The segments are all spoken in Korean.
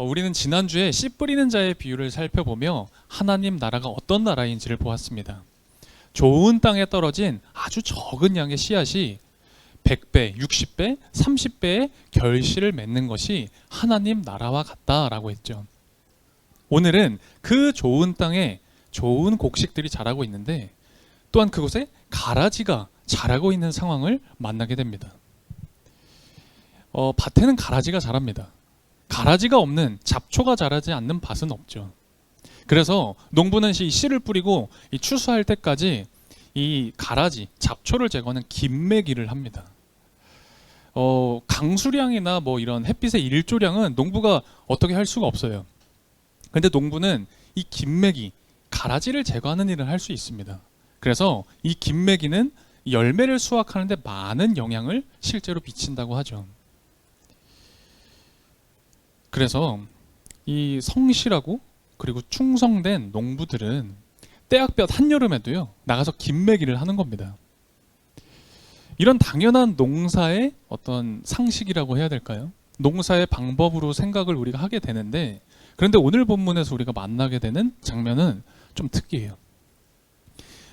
우리는 지난주에 씨 뿌리는 자의 비유를 살펴보며 하나님 나라가 어떤 나라인지를 보았습니다. 좋은 땅에 떨어진 아주 적은 양의 씨앗이 100배, 60배, 30배의 결실을 맺는 것이 하나님 나라와 같다라고 했죠. 오늘은 그 좋은 땅에 좋은 곡식들이 자라고 있는데 또한 그곳에 가라지가 자라고 있는 상황을 만나게 됩니다. 밭에는 가라지가 자랍니다. 가라지가 없는 잡초가 자라지 않는 밭은 없죠. 그래서 농부는 이 씨를 뿌리고 이 추수할 때까지 이 가라지, 잡초를 제거하는 김매기를 합니다. 강수량이나 뭐 이런 햇빛의 일조량은 농부가 어떻게 할 수가 없어요. 근데 농부는 이 김매기, 가라지를 제거하는 일을 할 수 있습니다. 그래서 이 김매기는 열매를 수확하는데 많은 영향을 실제로 미친다고 하죠. 그래서 이 성실하고 그리고 충성된 농부들은 때학볕 한여름에도요 나가서 김매기를 하는 겁니다. 이런 당연한 농사의 어떤 상식이라고 해야 될까요? 농사의 방법으로 생각을 우리가 하게 되는데, 그런데 오늘 본문에서 우리가 만나게 되는 장면은 좀 특이해요.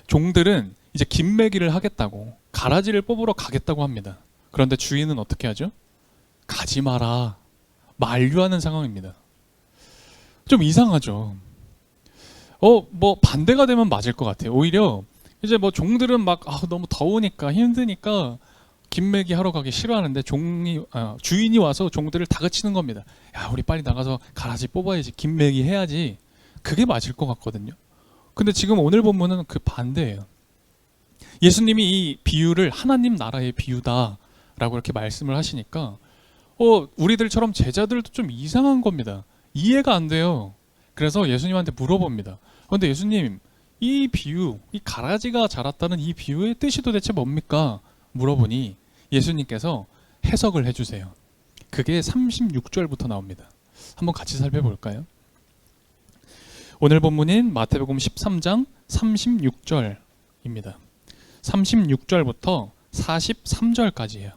종들은 이제 김매기를 하겠다고 가라지를 뽑으러 가겠다고 합니다. 그런데 주인은 어떻게 하죠? 가지 마라, 만류하는 상황입니다. 좀 이상하죠. 뭐 반대가 되면 맞을 것 같아요. 오히려 이제 뭐 종들은 막 너무 더우니까 힘드니까 김매기 하러 가기 싫어하는데 주인이 와서 종들을 다그치는 겁니다. 야, 우리 빨리 나가서 가라지 뽑아야지, 김매기 해야지. 그게 맞을 것 같거든요. 근데 지금 오늘 본문은 그 반대예요. 예수님이 이 비유를 하나님 나라의 비유다라고 이렇게 말씀을 하시니까 우리들처럼 제자들도 좀 이상한 겁니다. 이해가 안 돼요. 그래서 예수님한테 물어봅니다. 그런데 예수님, 이 비유, 이 가라지가 자랐다는 이 비유의 뜻이 도대체 뭡니까? 물어보니 예수님께서 해석을 해주세요. 그게 36절부터 나옵니다. 한번 같이 살펴볼까요? 오늘 본문인 마태복음 13장 36절입니다. 36절부터 43절까지예요.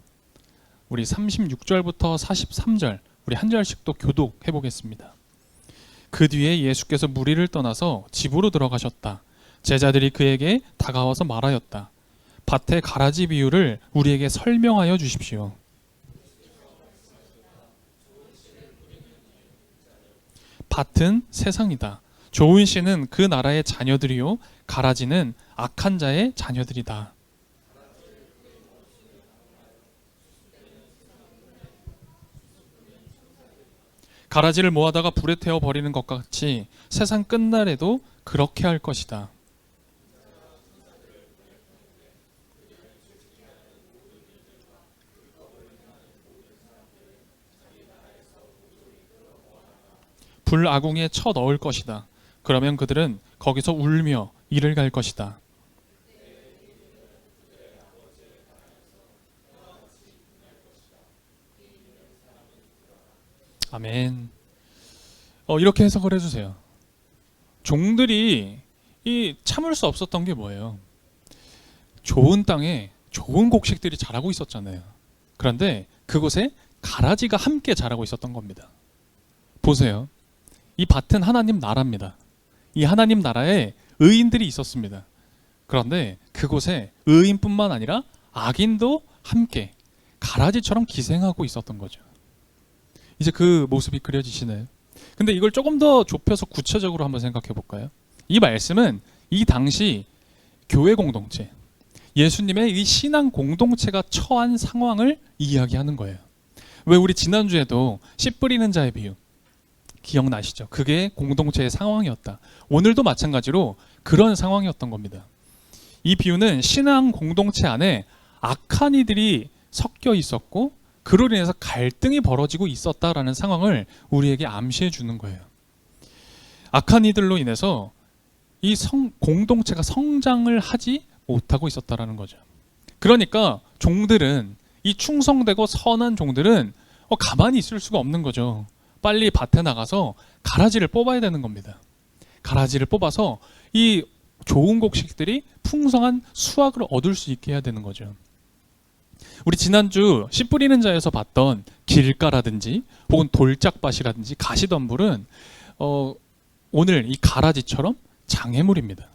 우리 36절부터 43절 우리 한 절씩 또 교독해 보겠습니다. 그 뒤에 예수께서 무리를 떠나서 집으로 들어가셨다. 제자들이 그에게 다가와서 말하였다. 밭의 가라지 비유를 우리에게 설명하여 주십시오. 밭은 세상이다. 좋은 씨는 그 나라의 자녀들이요, 가라지는 악한 자의 자녀들이다. 가라지를 모아다가 불에 태워 버리는 것 같이 세상 끝날에도 그렇게 할 것이다. 불아궁에 쳐 넣을 것이다. 그러면 그들은 거기서 울며 이를 갈 것이다. 아멘. 이렇게 해석을 해주세요. 종들이 이 참을 수 없었던 게 뭐예요? 좋은 땅에 좋은 곡식들이 자라고 있었잖아요. 그런데 그곳에 가라지가 함께 자라고 있었던 겁니다. 보세요. 이 밭은 하나님 나라입니다. 이 하나님 나라에 의인들이 있었습니다. 그런데 그곳에 의인뿐만 아니라 악인도 함께 가라지처럼 기생하고 있었던 거죠. 이제 그 모습이 그려지시나요? 근데 이걸 조금 더 좁혀서 구체적으로 한번 생각해 볼까요? 이 말씀은 이 당시 교회 공동체, 예수님의 이 신앙 공동체가 처한 상황을 이야기하는 거예요. 왜 우리 지난주에도 씨 뿌리는 자의 비유 기억나시죠? 그게 공동체의 상황이었다. 오늘도 마찬가지로 그런 상황이었던 겁니다. 이 비유는 신앙 공동체 안에 악한 이들이 섞여 있었고 그로 인해서 갈등이 벌어지고 있었다라는 상황을 우리에게 암시해 주는 거예요. 악한 이들로 인해서 이 공동체가 성장을 하지 못하고 있었다라는 거죠. 그러니까 종들은, 이 충성되고 선한 종들은 가만히 있을 수가 없는 거죠. 빨리 밭에 나가서 가라지를 뽑아야 되는 겁니다. 가라지를 뽑아서 이 좋은 곡식들이 풍성한 수확을 얻을 수 있게 해야 되는 거죠. 우리 지난주 씨 뿌리는 자에서 봤던 길가라든지 혹은 돌짝밭이라든지 가시덤불은 오늘 이 가라지처럼 장애물입니다.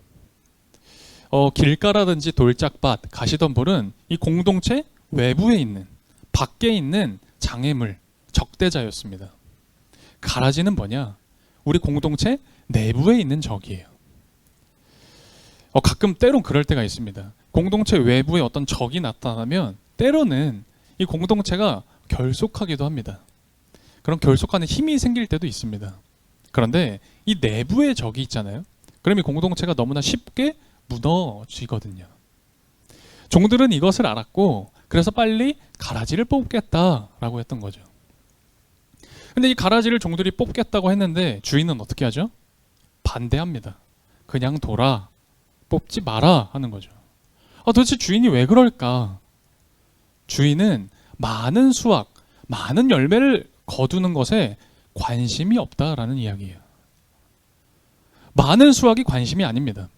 길가라든지 돌짝밭, 가시덤불은 이 공동체 외부에 있는, 밖에 있는 장애물, 적대자였습니다. 가라지는 뭐냐? 우리 공동체 내부에 있는 적이에요. 가끔 때론 그럴 때가 있습니다. 공동체 외부에 어떤 적이 나타나면 때로는 이 공동체가 결속하기도 합니다. 그런 결속하는 힘이 생길 때도 있습니다. 그런데 이 내부의 적이 있잖아요. 그럼 이 공동체가 너무나 쉽게 무너지거든요. 종들은 이것을 알았고 그래서 빨리 가라지를 뽑겠다라고 했던 거죠. 근데 이 가라지를 종들이 뽑겠다고 했는데 주인은 어떻게 하죠? 반대합니다. 그냥 둬라, 뽑지 마라 하는 거죠. 도대체 주인이 왜 그럴까? 주인은 많은 수확, 많은 열매를 거두는 것에 관심이 없다라는 이야기예요. 많은 수확이 관심이 아닙니다.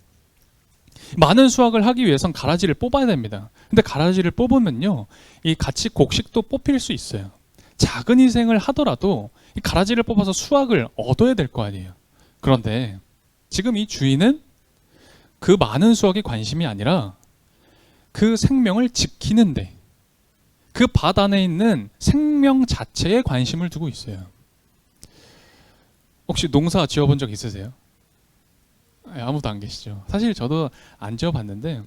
많은 수확을 하기 위해선 가라지를 뽑아야 됩니다. 근데 가라지를 뽑으면요, 이 같이 곡식도 뽑힐 수 있어요. 작은 희생을 하더라도 이 가라지를 뽑아서 수확을 얻어야 될 거 아니에요. 그런데 지금 이 주인은 그 많은 수확에 관심이 아니라 그 생명을 지키는데, 그 밭 안에 있는 생명 자체에 관심을 두고 있어요. 혹시 농사 지어본 적 있으세요? 아무도 안 계시죠. 사실 저도 안 지어봤는데,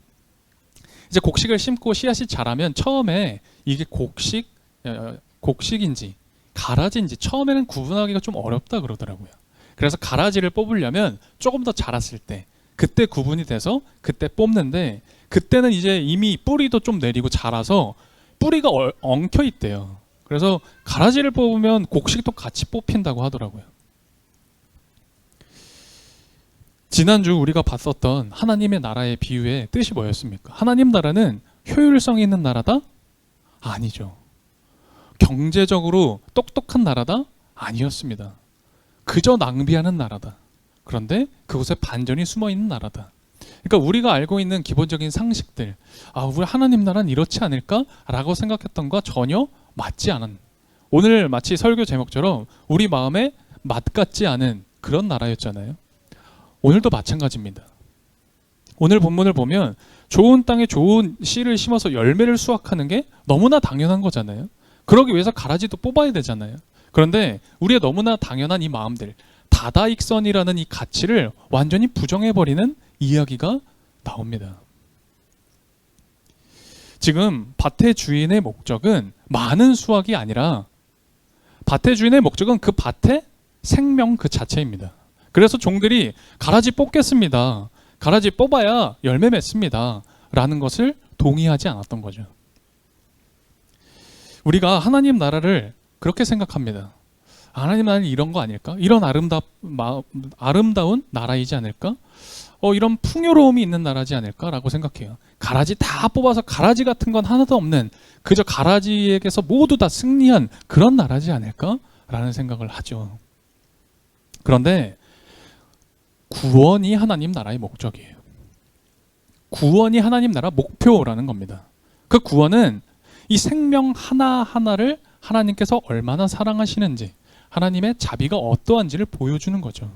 이제 곡식을 심고 씨앗이 자라면 처음에 이게 곡식인지 가라지인지 처음에는 구분하기가 좀 어렵다 그러더라고요. 그래서 가라지를 뽑으려면 조금 더 자랐을 때, 그때 구분이 돼서 그때 뽑는데, 그때는 이제 이미 뿌리도 좀 내리고 자라서 뿌리가 엉켜 있대요. 그래서 가라지를 뽑으면 곡식도 같이 뽑힌다고 하더라고요. 지난주 우리가 봤었던 하나님의 나라의 비유의 뜻이 뭐였습니까? 하나님 나라는 효율성 있는 나라다? 아니죠. 경제적으로 똑똑한 나라다? 아니었습니다. 그저 낭비하는 나라다. 그런데 그곳에 반전이 숨어 있는 나라다. 그러니까 우리가 알고 있는 기본적인 상식들, 우리 하나님 나라는 이렇지 않을까라고 생각했던 것과 전혀 맞지 않은, 오늘 마치 설교 제목처럼 우리 마음에 맞같지 않은 그런 나라였잖아요. 오늘도 마찬가지입니다. 오늘 본문을 보면 좋은 땅에 좋은 씨를 심어서 열매를 수확하는 게 너무나 당연한 거잖아요. 그러기 위해서 가라지도 뽑아야 되잖아요. 그런데 우리의 너무나 당연한 이 마음들, 다다익선이라는 이 가치를 완전히 부정해버리는 이야기가 나옵니다. 지금 밭의 주인의 목적은 많은 수확이 아니라 밭의 주인의 목적은 그 밭의 생명 그 자체입니다. 그래서 종들이 가라지 뽑겠습니다, 가라지 뽑아야 열매 맺습니다 라는 것을 동의하지 않았던 거죠. 우리가 하나님 나라를 그렇게 생각합니다. 하나님 나라는 이런 거 아닐까? 이런 아름다운 나라이지 않을까? 이런 풍요로움이 있는 나라지 않을까라고 생각해요. 가라지 다 뽑아서 가라지 같은 건 하나도 없는, 그저 가라지에게서 모두 다 승리한 그런 나라지 않을까라는 생각을 하죠. 그런데 구원이 하나님 나라의 목적이에요. 구원이 하나님 나라 목표라는 겁니다. 그 구원은 이 생명 하나하나를 하나님께서 얼마나 사랑하시는지, 하나님의 자비가 어떠한지를 보여주는 거죠.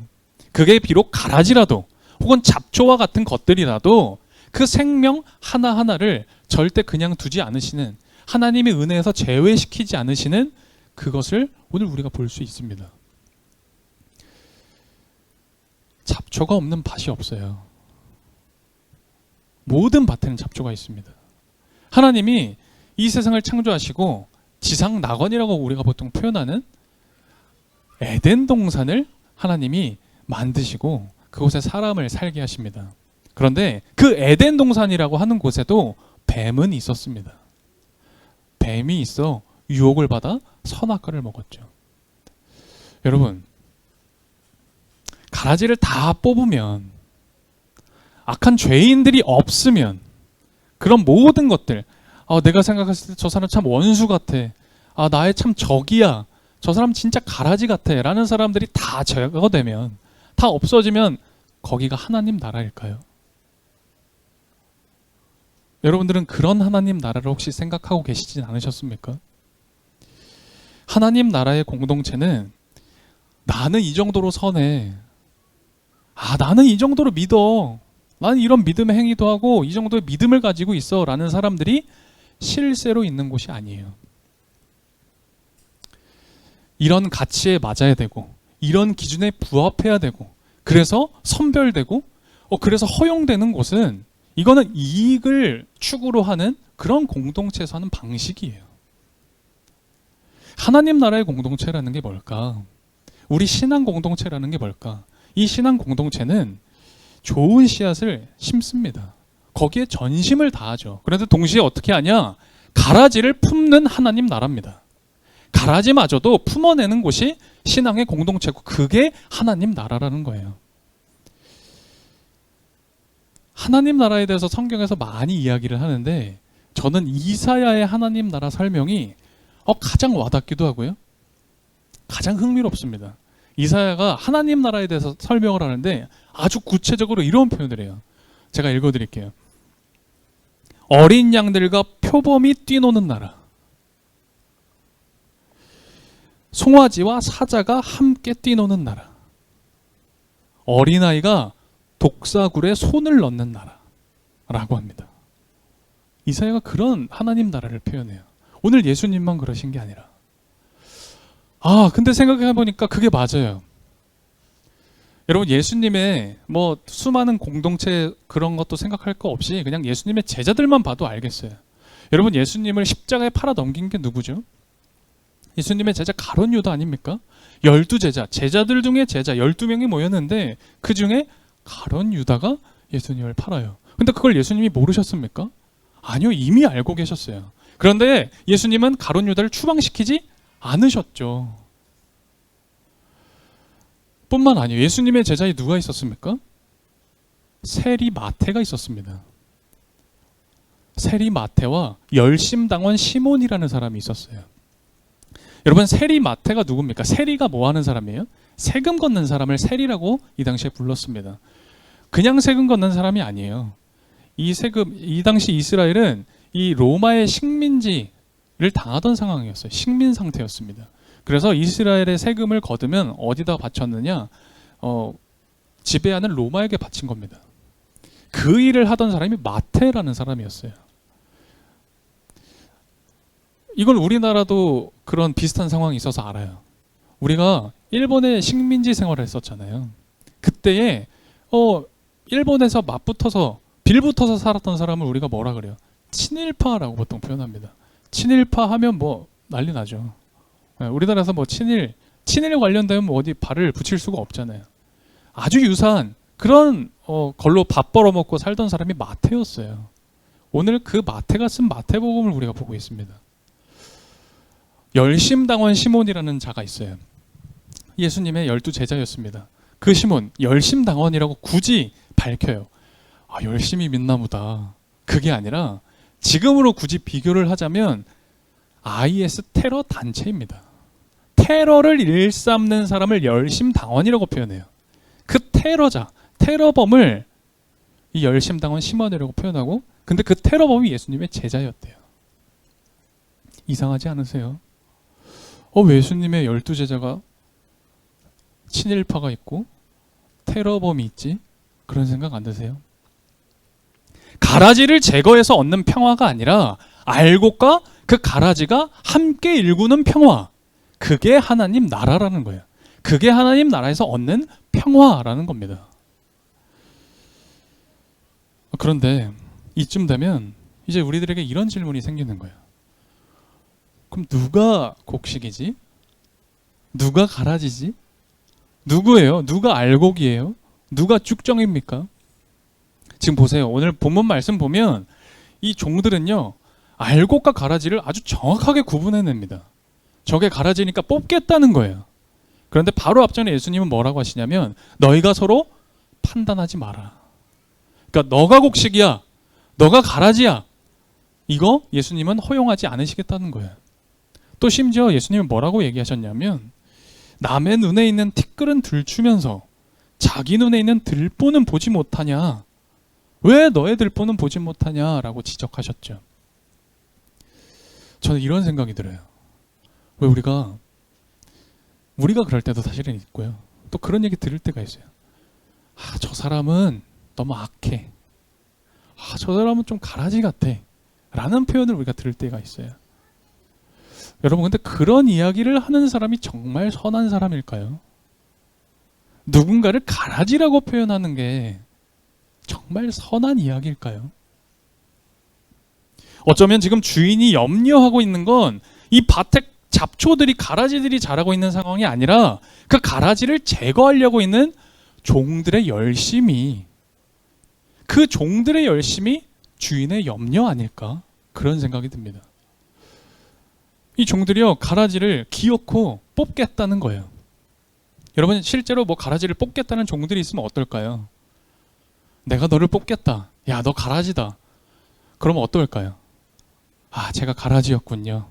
그게 비록 가라지라도 혹은 잡초와 같은 것들이라도 그 생명 하나하나를 절대 그냥 두지 않으시는, 하나님의 은혜에서 제외시키지 않으시는 그것을 오늘 우리가 볼 수 있습니다. 잡초가 없는 밭이 없어요. 모든 밭에는 잡초가 있습니다. 하나님이 이 세상을 창조하시고 지상 낙원이라고 우리가 보통 표현하는 에덴 동산을 하나님이 만드시고 그곳에 사람을 살게 하십니다. 그런데 그 에덴 동산이라고 하는 곳에도 뱀은 있었습니다. 뱀이 있어 유혹을 받아 선악과를 먹었죠. 여러분, 가라지를 다 뽑으면, 악한 죄인들이 없으면, 그런 모든 것들, 내가 생각했을 때 저 사람 참 원수 같아, 나의 참 적이야, 저 사람 진짜 가라지 같아 라는 사람들이 다 제거되면, 다 없어지면 거기가 하나님 나라일까요? 여러분들은 그런 하나님 나라를 혹시 생각하고 계시진 않으셨습니까? 하나님 나라의 공동체는 나는 이 정도로 선해. 나는 이 정도로 믿어. 나는 이런 믿음의 행위도 하고 이 정도의 믿음을 가지고 있어. 라는 사람들이 실세로 있는 곳이 아니에요. 이런 가치에 맞아야 되고 이런 기준에 부합해야 되고 그래서 선별되고 그래서 허용되는 곳은 이거는 이익을 추구로 하는 그런 공동체에서 하는 방식이에요. 하나님 나라의 공동체라는 게 뭘까? 우리 신앙 공동체라는 게 뭘까? 이 신앙 공동체는 좋은 씨앗을 심습니다. 거기에 전심을 다하죠. 그런데 동시에 어떻게 하냐? 가라지를 품는 하나님 나라입니다. 가라지마저도 품어내는 곳이 신앙의 공동체고 그게 하나님 나라라는 거예요. 하나님 나라에 대해서 성경에서 많이 이야기를 하는데 저는 이사야의 하나님 나라 설명이 가장 와닿기도 하고요. 가장 흥미롭습니다. 이사야가 하나님 나라에 대해서 설명을 하는데 아주 구체적으로 이런 표현을 해요. 제가 읽어드릴게요. 어린 양들과 표범이 뛰노는 나라. 송아지와 사자가 함께 뛰노는 나라. 어린아이가 독사굴에 손을 넣는 나라라고 합니다. 이사야가 그런 하나님 나라를 표현해요. 오늘 예수님만 그러신 게 아니라. 근데 생각해보니까 그게 맞아요. 여러분 예수님의 수많은 공동체 그런 것도 생각할 거 없이 그냥 예수님의 제자들만 봐도 알겠어요. 여러분 예수님을 십자가에 팔아 넘긴 게 누구죠? 예수님의 제자 가룟 유다 아닙니까? 12제자, 제자들 중에 제자 12명이 모였는데 그 중에 가룟 유다가 예수님을 팔아요. 근데 그걸 예수님이 모르셨습니까? 아니요, 이미 알고 계셨어요. 그런데 예수님은 가룟 유다를 추방시키지 않으셨죠. 뿐만 아니에요. 예수님의 제자에 누가 있었습니까? 세리 마태가 있었습니다. 세리 마태와 열심당원 시몬이라는 사람이 있었어요. 여러분 세리 마태가 누굽니까? 세리가 뭐 하는 사람이에요? 세금 걷는 사람을 세리라고 이 당시에 불렀습니다. 그냥 세금 걷는 사람이 아니에요. 이 당시 이스라엘은 이 로마의 식민지를 당하던 상황이었어요. 식민 상태였습니다. 그래서 이스라엘의 세금을 거두면 어디다 바쳤느냐? 지배하는 로마에게 바친 겁니다. 그 일을 하던 사람이 마태라는 사람이었어요. 이걸 우리나라도 그런 비슷한 상황이 있어서 알아요. 우리가 일본의 식민지 생활을 했었잖아요. 그때에 일본에서 빌붙어서 살았던 사람을 우리가 뭐라 그래요? 친일파라고 보통 표현합니다. 친일파 하면 난리 나죠. 우리나라에서 친일 관련되면 어디 발을 붙일 수가 없잖아요. 아주 유사한 그런 걸로 밥 벌어먹고 살던 사람이 마태였어요. 오늘 그 마태가 쓴 마태복음을 우리가 보고 있습니다. 열심당원 시몬이라는 자가 있어요. 예수님의 12제자였습니다. 그 시몬 열심당원이라고 굳이 밝혀요. 열심히 믿나 보다. 그게 아니라 지금으로 굳이 비교를 하자면 IS 테러 단체입니다. 테러를 일삼는 사람을 열심당원이라고 표현해요. 그 테러범을 이 열심당원 시몬이라고 표현하고 근데 그 테러범이 예수님의 제자였대요. 이상하지 않으세요? 왜 예수님의 12제자가 친일파가 있고 테러범이 있지? 그런 생각 안 드세요? 가라지를 제거해서 얻는 평화가 아니라 알곡과 그 가라지가 함께 일구는 평화. 그게 하나님 나라라는 거예요. 그게 하나님 나라에서 얻는 평화라는 겁니다. 그런데 이쯤 되면 이제 우리들에게 이런 질문이 생기는 거예요. 그럼 누가 곡식이지? 누가 가라지지? 누구예요? 누가 알곡이에요? 누가 쭉정입니까? 지금 보세요. 오늘 본문 말씀 보면 이 종들은요. 알곡과 가라지를 아주 정확하게 구분해냅니다. 저게 가라지니까 뽑겠다는 거예요. 그런데 바로 앞전에 예수님은 뭐라고 하시냐면 너희가 서로 판단하지 마라. 그러니까 너가 곡식이야. 너가 가라지야. 이거 예수님은 허용하지 않으시겠다는 거예요. 또 심지어 예수님은 뭐라고 얘기하셨냐면 남의 눈에 있는 티끌은 들추면서 자기 눈에 있는 들보는 보지 못하냐. 왜 너의 들보는 보지 못하냐라고 지적하셨죠. 저는 이런 생각이 들어요. 왜 우리가 그럴 때도 사실은 있고요. 또 그런 얘기 들을 때가 있어요. 저 사람은 너무 악해. 저 사람은 좀 가라지 같아. 라는 표현을 우리가 들을 때가 있어요. 여러분, 근데 그런 이야기를 하는 사람이 정말 선한 사람일까요? 누군가를 가라지라고 표현하는 게 정말 선한 이야기일까요? 어쩌면 지금 주인이 염려하고 있는 건 이 밭에 잡초들이, 가라지들이 자라고 있는 상황이 아니라 그 가라지를 제거하려고 있는 종들의 열심이, 그 종들의 열심이 주인의 염려 아닐까? 그런 생각이 듭니다. 이 종들이요, 가라지를 기어코 뽑겠다는 거예요. 여러분, 실제로 뭐 가라지를 뽑겠다는 종들이 있으면 어떨까요? 내가 너를 뽑겠다. 야, 너 가라지다. 그러면 어떨까요? 제가 가라지였군요.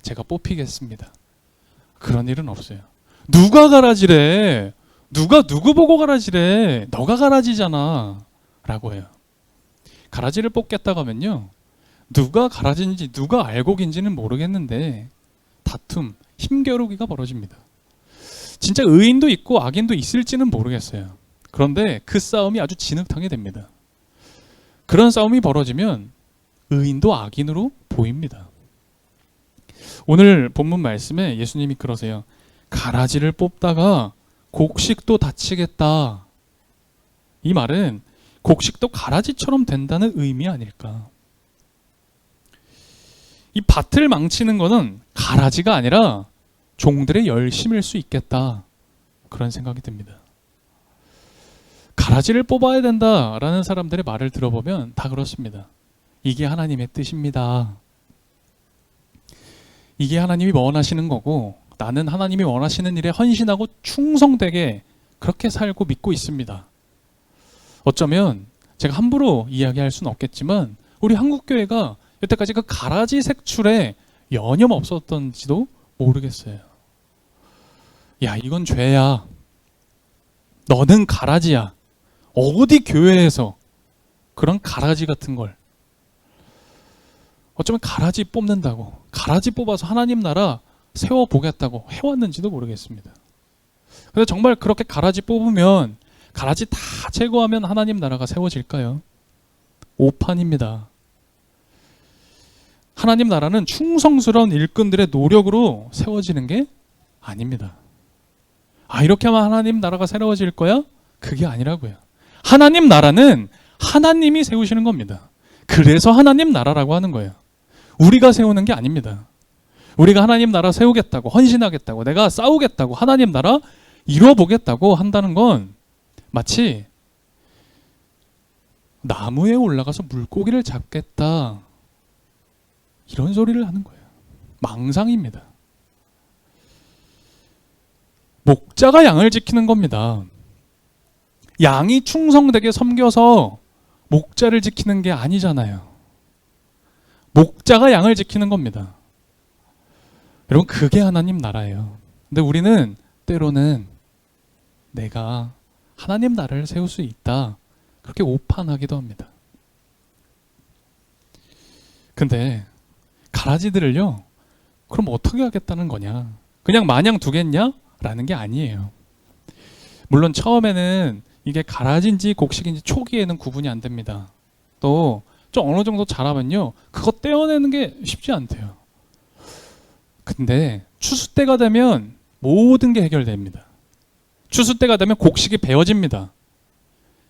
제가 뽑히겠습니다. 그런 일은 없어요. 누가 가라지래? 누가 누구 보고 가라지래? 너가 가라지잖아. 라고 해요. 가라지를 뽑겠다고 하면요, 누가 가라지인지 누가 알곡인지는 모르겠는데 다툼, 힘겨루기가 벌어집니다. 진짜 의인도 있고 악인도 있을지는 모르겠어요. 그런데 그 싸움이 아주 진흙탕이 됩니다. 그런 싸움이 벌어지면 의인도 악인으로 보입니다. 오늘 본문 말씀에 예수님이 그러세요. 가라지를 뽑다가 곡식도 다치겠다. 이 말은 곡식도 가라지처럼 된다는 의미 아닐까. 이 밭을 망치는 것은 가라지가 아니라 종들의 열심일 수 있겠다. 그런 생각이 듭니다. 가라지를 뽑아야 된다라는 사람들의 말을 들어보면 다 그렇습니다. 이게 하나님의 뜻입니다. 이게 하나님이 원하시는 거고, 나는 하나님이 원하시는 일에 헌신하고 충성되게 그렇게 살고 믿고 있습니다. 어쩌면 제가 함부로 이야기할 수는 없겠지만 우리 한국교회가 여태까지 그 가라지 색출에 여념 없었던지도 모르겠어요. 야, 이건 죄야. 너는 가라지야. 어디 교회에서 그런 가라지 같은 걸, 어쩌면 가라지 뽑는다고, 가라지 뽑아서 하나님 나라 세워보겠다고 해왔는지도 모르겠습니다. 근데 정말 그렇게 가라지 뽑으면, 가라지 다 제거하면 하나님 나라가 세워질까요? 오판입니다. 하나님 나라는 충성스러운 일꾼들의 노력으로 세워지는 게 아닙니다. 이렇게 하면 하나님 나라가 세워질 거야? 그게 아니라고요. 하나님 나라는 하나님이 세우시는 겁니다. 그래서 하나님 나라라고 하는 거예요. 우리가 세우는 게 아닙니다. 우리가 하나님 나라 세우겠다고, 헌신하겠다고, 내가 싸우겠다고, 하나님 나라 이뤄보겠다고 한다는 건 마치 나무에 올라가서 물고기를 잡겠다, 이런 소리를 하는 거예요. 망상입니다. 목자가 양을 지키는 겁니다. 양이 충성되게 섬겨서 목자를 지키는 게 아니잖아요. 목자가 양을 지키는 겁니다. 여러분, 그게 하나님 나라예요. 근데 우리는 때로는 내가 하나님 나라를 세울 수 있다, 그렇게 오판하기도 합니다. 근데 가라지들을요, 그럼 어떻게 하겠다는 거냐? 그냥 마냥 두겠냐? 라는 게 아니에요. 물론 처음에는 이게 가라지인지 곡식인지 초기에는 구분이 안 됩니다. 또 좀 어느 정도 자라면요, 그거 떼어내는 게 쉽지 않대요. 근데 추수 때가 되면 모든 게 해결됩니다. 추수 때가 되면 곡식이 베어집니다.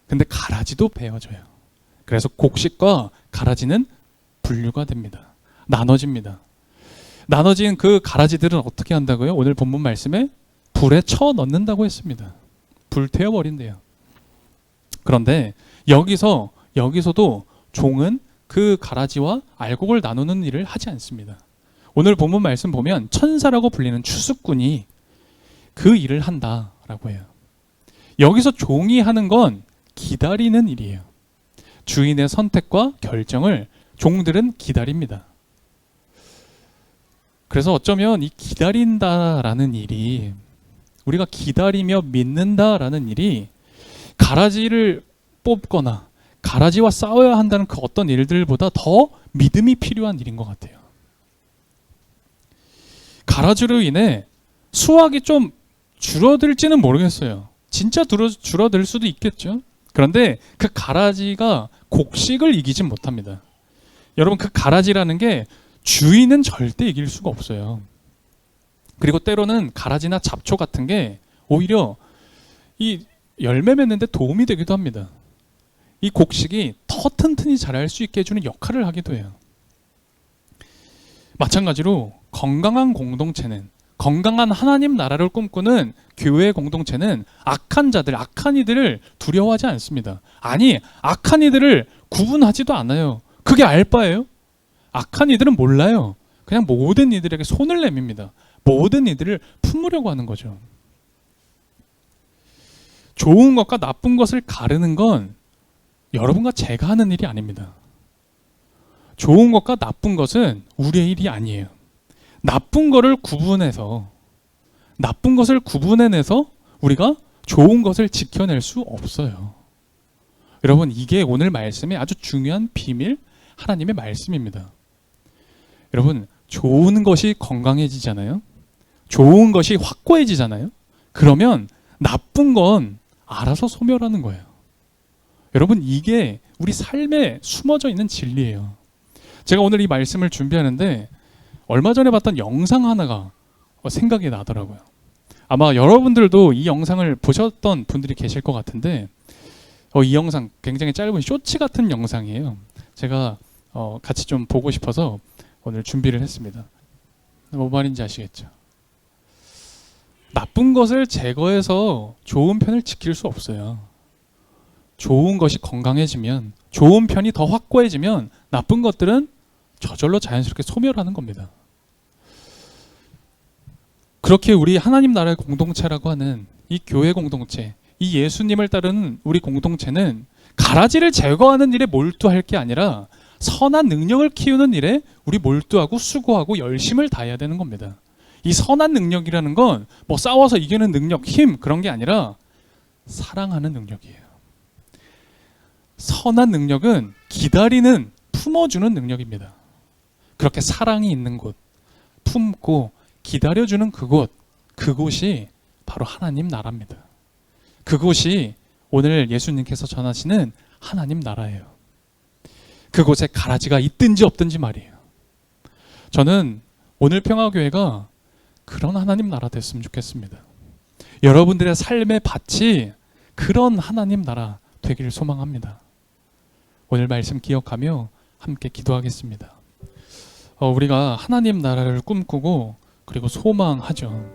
근데 가라지도 베어져요. 그래서 곡식과 가라지는 분류가 됩니다. 나눠집니다. 나눠진 그 가라지들은 어떻게 한다고요? 오늘 본문 말씀에 불에 쳐 넣는다고 했습니다. 불태워 버린대요. 그런데 여기서도 종은 그 가라지와 알곡을 나누는 일을 하지 않습니다. 오늘 본문 말씀 보면 천사라고 불리는 추수꾼이 그 일을 한다라고 해요. 여기서 종이 하는 건 기다리는 일이에요. 주인의 선택과 결정을 종들은 기다립니다. 그래서 어쩌면 이 기다린다라는 일이, 우리가 기다리며 믿는다라는 일이 가라지를 뽑거나 가라지와 싸워야 한다는 그 어떤 일들보다 더 믿음이 필요한 일인 것 같아요. 가라지로 인해 수확이 좀 줄어들지는 모르겠어요. 진짜 줄어들 수도 있겠죠. 그런데 그 가라지가 곡식을 이기진 못합니다. 여러분, 그 가라지라는 게 주인은 절대 이길 수가 없어요. 그리고 때로는 가라지나 잡초 같은 게 오히려 이 열매 맺는데 도움이 되기도 합니다. 이 곡식이 더 튼튼히 자랄 수 있게 해주는 역할을 하기도 해요. 마찬가지로 건강한 공동체는, 건강한 하나님 나라를 꿈꾸는 교회 공동체는 악한 자들, 악한 이들을 두려워하지 않습니다. 아니, 악한 이들을 구분하지도 않아요. 그게 알바예요. 악한 이들은 몰라요. 그냥 모든 이들에게 손을 내밉니다. 모든 이들을 품으려고 하는 거죠. 좋은 것과 나쁜 것을 가르는 건 여러분과 제가 하는 일이 아닙니다. 좋은 것과 나쁜 것은 우리의 일이 아니에요. 나쁜 것을 구분해내서 우리가 좋은 것을 지켜낼 수 없어요. 여러분, 이게 오늘 말씀의 아주 중요한 비밀, 하나님의 말씀입니다. 여러분, 좋은 것이 건강해지잖아요. 좋은 것이 확고해지잖아요. 그러면 나쁜 건 알아서 소멸하는 거예요. 여러분, 이게 우리 삶에 숨어져 있는 진리예요. 제가 오늘 이 말씀을 준비하는데 얼마 전에 봤던 영상 하나가 생각이 나더라고요. 아마 여러분들도 이 영상을 보셨던 분들이 계실 것 같은데 이 영상 굉장히 짧은 쇼츠 같은 영상이에요. 제가 같이 좀 보고 싶어서 오늘 준비를 했습니다. 뭐 말인지 아시겠죠? 나쁜 것을 제거해서 좋은 편을 지킬 수 없어요. 좋은 것이 건강해지면, 좋은 편이 더 확고해지면 나쁜 것들은 저절로 자연스럽게 소멸하는 겁니다. 그렇게 우리 하나님 나라의 공동체라고 하는 이 교회 공동체, 이 예수님을 따르는 우리 공동체는 가라지를 제거하는 일에 몰두할 게 아니라 선한 능력을 키우는 일에 우리 몰두하고 수고하고 열심을 다해야 되는 겁니다. 이 선한 능력이라는 건 뭐 싸워서 이기는 능력, 힘 그런 게 아니라 사랑하는 능력이에요. 선한 능력은 기다리는, 품어주는 능력입니다. 그렇게 사랑이 있는 곳, 품고 기다려주는 그곳이 바로 하나님 나라입니다. 그곳이 오늘 예수님께서 전하시는 하나님 나라예요. 그곳에 가라지가 있든지 없든지 말이에요. 저는 오늘 평화교회가 그런 하나님 나라 됐으면 좋겠습니다. 여러분들의 삶의 밭이 그런 하나님 나라 되기를 소망합니다. 오늘 말씀 기억하며 함께 기도하겠습니다. 우리가 하나님 나라를 꿈꾸고 그리고 소망하죠.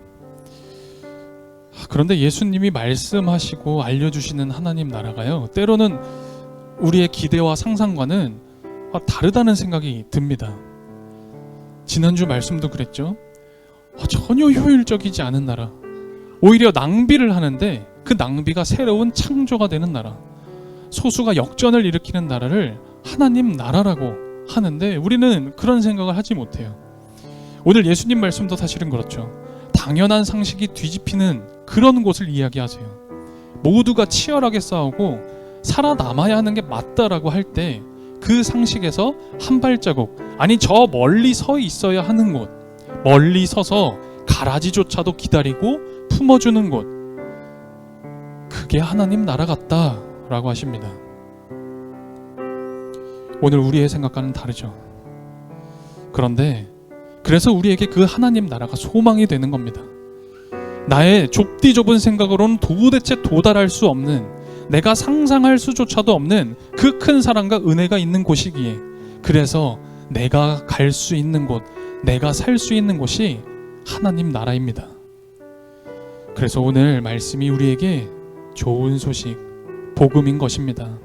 그런데 예수님이 말씀하시고 알려주시는 하나님 나라가요, 때로는 우리의 기대와 상상과는 다르다는 생각이 듭니다. 지난주 말씀도 그랬죠. 전혀 효율적이지 않은 나라, 오히려 낭비를 하는데 그 낭비가 새로운 창조가 되는 나라, 소수가 역전을 일으키는 나라를 하나님 나라라고 하는데 우리는 그런 생각을 하지 못해요. 오늘 예수님 말씀도 사실은 그렇죠. 당연한 상식이 뒤집히는 그런 곳을 이야기하세요. 모두가 치열하게 싸우고 살아남아야 하는 게 맞다라고 할 때 그 상식에서 한 발자국, 아니 저 멀리 서 있어야 하는 곳, 멀리 서서 가라지조차도 기다리고 품어주는 곳, 그게 하나님 나라 같다라고 하십니다. 오늘 우리의 생각과는 다르죠. 그런데 그래서 우리에게 그 하나님 나라가 소망이 되는 겁니다. 나의 좁디 좁은 생각으로는 도대체 도달할 수 없는, 내가 상상할 수조차도 없는 그 큰 사랑과 은혜가 있는 곳이기에, 그래서 내가 갈 수 있는 곳, 내가 살 수 있는 곳이 하나님 나라입니다. 그래서 오늘 말씀이 우리에게 좋은 소식, 복음인 것입니다.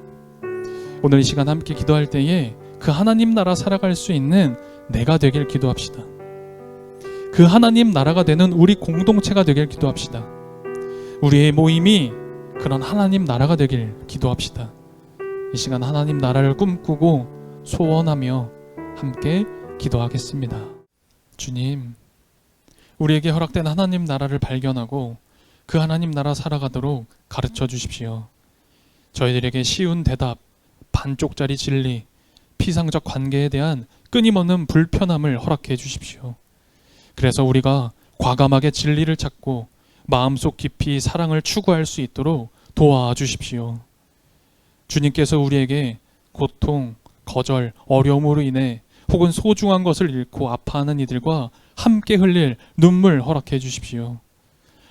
오늘 이 시간 함께 기도할 때에 그 하나님 나라 살아갈 수 있는 내가 되길 기도합시다. 그 하나님 나라가 되는 우리 공동체가 되길 기도합시다. 우리의 모임이 그런 하나님 나라가 되길 기도합시다. 이 시간 하나님 나라를 꿈꾸고 소원하며 함께 기도하겠습니다. 주님, 우리에게 허락된 하나님 나라를 발견하고 그 하나님 나라 살아가도록 가르쳐 주십시오. 저희들에게 쉬운 대답, 반쪽짜리 진리, 피상적 관계에 대한 끊임없는 불편함을 허락해 주십시오. 그래서 우리가 과감하게 진리를 찾고 마음속 깊이 사랑을 추구할 수 있도록 도와주십시오. 주님께서 우리에게 고통, 거절, 어려움으로 인해 혹은 소중한 것을 잃고 아파하는 이들과 함께 흘릴 눈물 허락해 주십시오.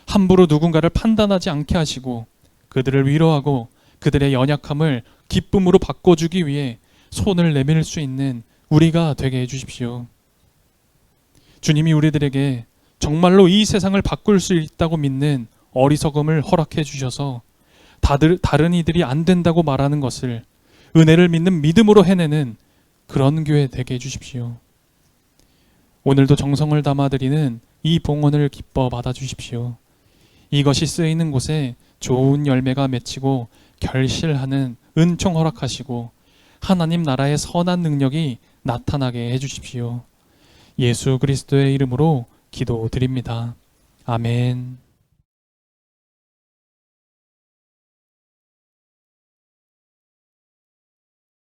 함부로 누군가를 판단하지 않게 하시고 그들을 위로하고 그들의 연약함을 기쁨으로 바꿔주기 위해 손을 내밀 수 있는 우리가 되게 해주십시오. 주님이 우리들에게 정말로 이 세상을 바꿀 수 있다고 믿는 어리석음을 허락해 주셔서 다른 이들이 안 된다고 말하는 것을 은혜를 믿는 믿음으로 해내는 그런 교회 되게 해주십시오. 오늘도 정성을 담아드리는 이 봉헌을 기뻐 받아주십시오. 이것이 쓰이는 곳에 좋은 열매가 맺히고 결실하는 은총 허락하시고 하나님 나라의 선한 능력이 나타나게 해주십시오. 예수 그리스도의 이름으로 기도드립니다. 아멘.